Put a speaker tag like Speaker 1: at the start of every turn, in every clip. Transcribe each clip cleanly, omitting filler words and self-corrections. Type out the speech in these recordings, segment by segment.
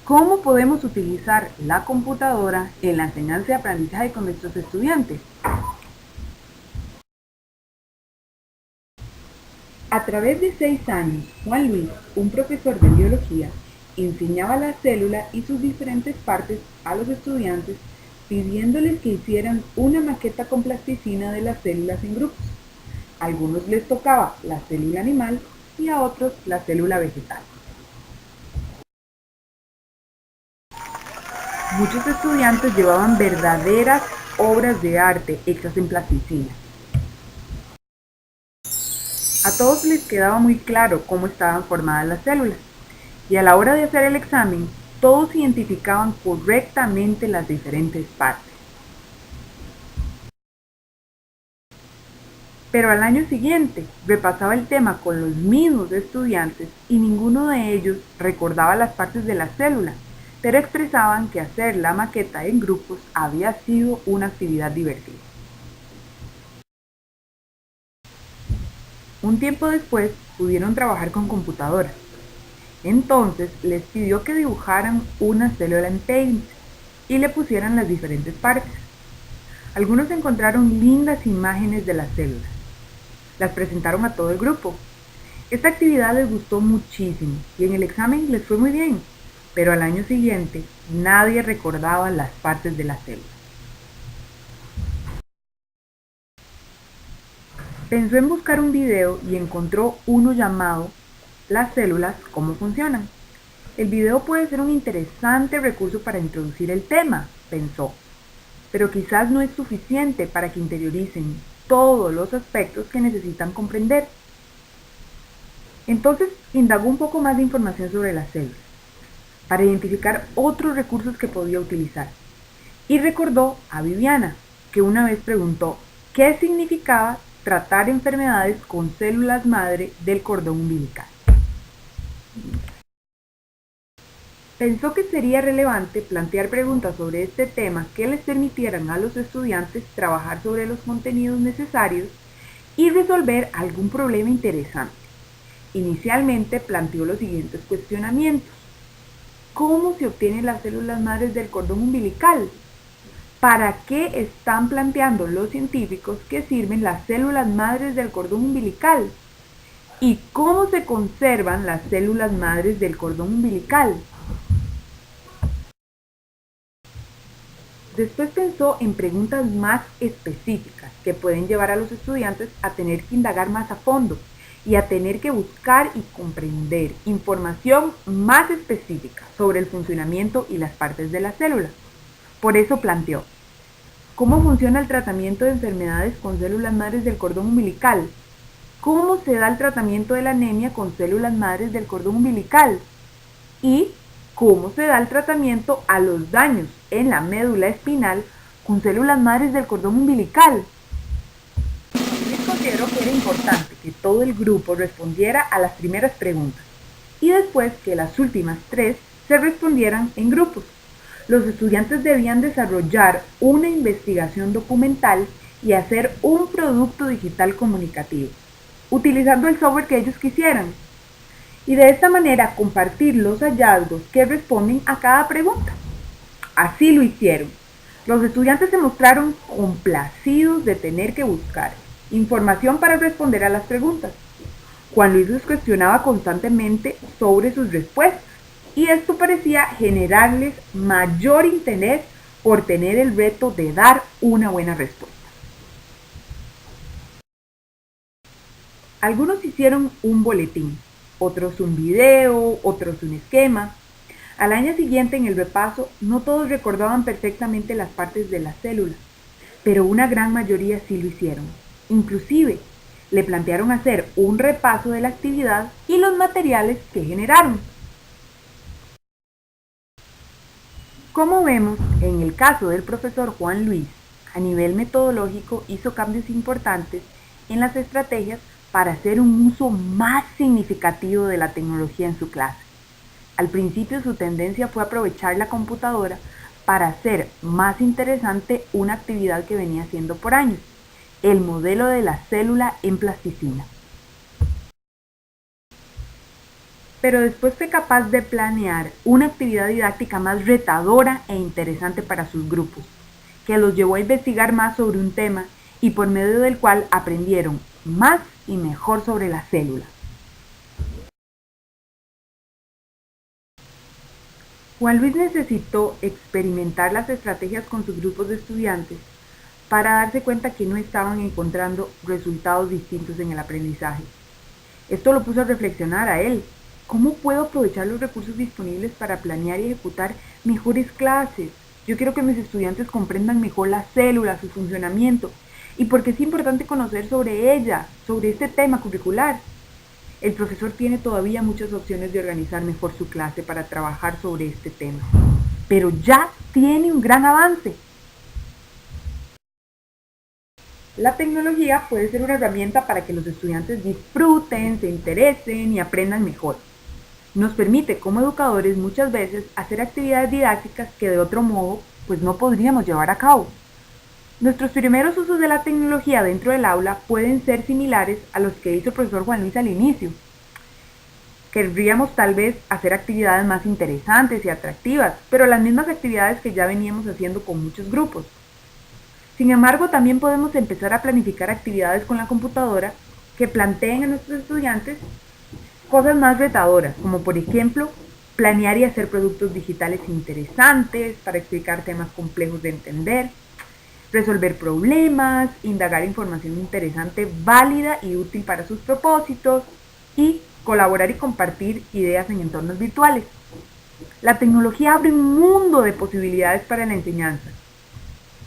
Speaker 1: ¿Cómo podemos utilizar la computadora en la enseñanza y aprendizaje con nuestros estudiantes? A través de 6 años, Juan Luis, un profesor de biología, enseñaba la célula y sus diferentes partes a los estudiantes, pidiéndoles que hicieran una maqueta con plasticina de las células en grupos. A algunos les tocaba la célula animal y a otros la célula vegetal. Muchos estudiantes llevaban verdaderas obras de arte hechas en plasticina. A todos les quedaba muy claro cómo estaban formadas las células, y a la hora de hacer el examen, todos identificaban correctamente las diferentes partes. Pero al año siguiente repasaba el tema con los mismos estudiantes y ninguno de ellos recordaba las partes de la célula, pero expresaban que hacer la maqueta en grupos había sido una actividad divertida. Un tiempo después pudieron trabajar con computadoras. Entonces les pidió que dibujaran una célula en Paint y le pusieran las diferentes partes. Algunos encontraron lindas imágenes de las células. Las presentaron a todo el grupo. Esta actividad les gustó muchísimo y en el examen les fue muy bien, pero al año siguiente nadie recordaba las partes de la célula. Pensó en buscar un video y encontró uno llamado "Las células, ¿cómo funcionan?". El video puede ser un interesante recurso para introducir el tema, pensó, pero quizás no es suficiente para que interioricen todos los aspectos que necesitan comprender. Entonces indagó un poco más de información sobre las células, para identificar otros recursos que podía utilizar, y recordó a Viviana, que una vez preguntó qué significaba tratar enfermedades con células madre del cordón umbilical. Pensó que sería relevante plantear preguntas sobre este tema que les permitieran a los estudiantes trabajar sobre los contenidos necesarios y resolver algún problema interesante. Inicialmente planteó los siguientes cuestionamientos. ¿Cómo se obtienen las células madres del cordón umbilical? ¿Para qué están planteando los científicos que sirven las células madres del cordón umbilical? ¿Y cómo se conservan las células madres del cordón umbilical? Después pensó en preguntas más específicas que pueden llevar a los estudiantes a tener que indagar más a fondo y a tener que buscar y comprender información más específica sobre el funcionamiento y las partes de la célula. Por eso planteó, ¿cómo funciona el tratamiento de enfermedades con células madres del cordón umbilical? ¿Cómo se da el tratamiento de la anemia con células madres del cordón umbilical? ¿Y cómo se da el tratamiento a los daños en la médula espinal con células madres del cordón umbilical? Luis consideró que era importante que todo el grupo respondiera a las primeras preguntas y después que las últimas 3 se respondieran en grupos. Los estudiantes debían desarrollar una investigación documental y hacer un producto digital comunicativo, utilizando el software que ellos quisieran, y de esta manera compartir los hallazgos que responden a cada pregunta. Así lo hicieron. Los estudiantes se mostraron complacidos de tener que buscar información para responder a las preguntas. Juan Luis los cuestionaba constantemente sobre sus respuestas y esto parecía generarles mayor interés por tener el reto de dar una buena respuesta. Algunos hicieron un boletín, otros un video, otros un esquema. Al año siguiente en el repaso no todos recordaban perfectamente las partes de la célula, pero una gran mayoría sí lo hicieron. Inclusive, le plantearon hacer un repaso de la actividad y los materiales que generaron. Como vemos, en el caso del profesor Juan Luis, a nivel metodológico hizo cambios importantes en las estrategias para hacer un uso más significativo de la tecnología en su clase. Al principio su tendencia fue aprovechar la computadora para hacer más interesante una actividad que venía haciendo por años, el modelo de la célula en plasticina. pero después fue capaz de planear una actividad didáctica más retadora e interesante para sus grupos, que los llevó a investigar más sobre un tema y por medio del cual aprendieron más y mejor sobre las células. Juan Luis necesitó experimentar las estrategias con sus grupos de estudiantes para darse cuenta que no estaban encontrando resultados distintos en el aprendizaje. Esto lo puso a reflexionar a él. ¿Cómo puedo aprovechar los recursos disponibles para planear y ejecutar mejores clases? Yo quiero que mis estudiantes comprendan mejor las células, su funcionamiento, y porque es importante conocer sobre ella, sobre este tema curricular. El profesor tiene todavía muchas opciones de organizar mejor su clase para trabajar sobre este tema, pero ya tiene un gran avance. La tecnología puede ser una herramienta para que los estudiantes disfruten, se interesen y aprendan mejor. Nos permite como educadores muchas veces hacer actividades didácticas que de otro modo pues no podríamos llevar a cabo. Nuestros primeros usos de la tecnología dentro del aula pueden ser similares a los que hizo el profesor Juan Luis al inicio. Querríamos tal vez hacer actividades más interesantes y atractivas, pero las mismas actividades que ya veníamos haciendo con muchos grupos. Sin embargo, también podemos empezar a planificar actividades con la computadora que planteen a nuestros estudiantes cosas más retadoras, como por ejemplo, planear y hacer productos digitales interesantes para explicar temas complejos de entender, resolver problemas, indagar información interesante, válida y útil para sus propósitos y colaborar y compartir ideas en entornos virtuales. La tecnología abre un mundo de posibilidades para la enseñanza,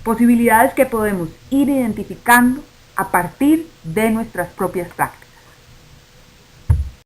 Speaker 1: posibilidades que podemos ir identificando a partir de nuestras propias prácticas.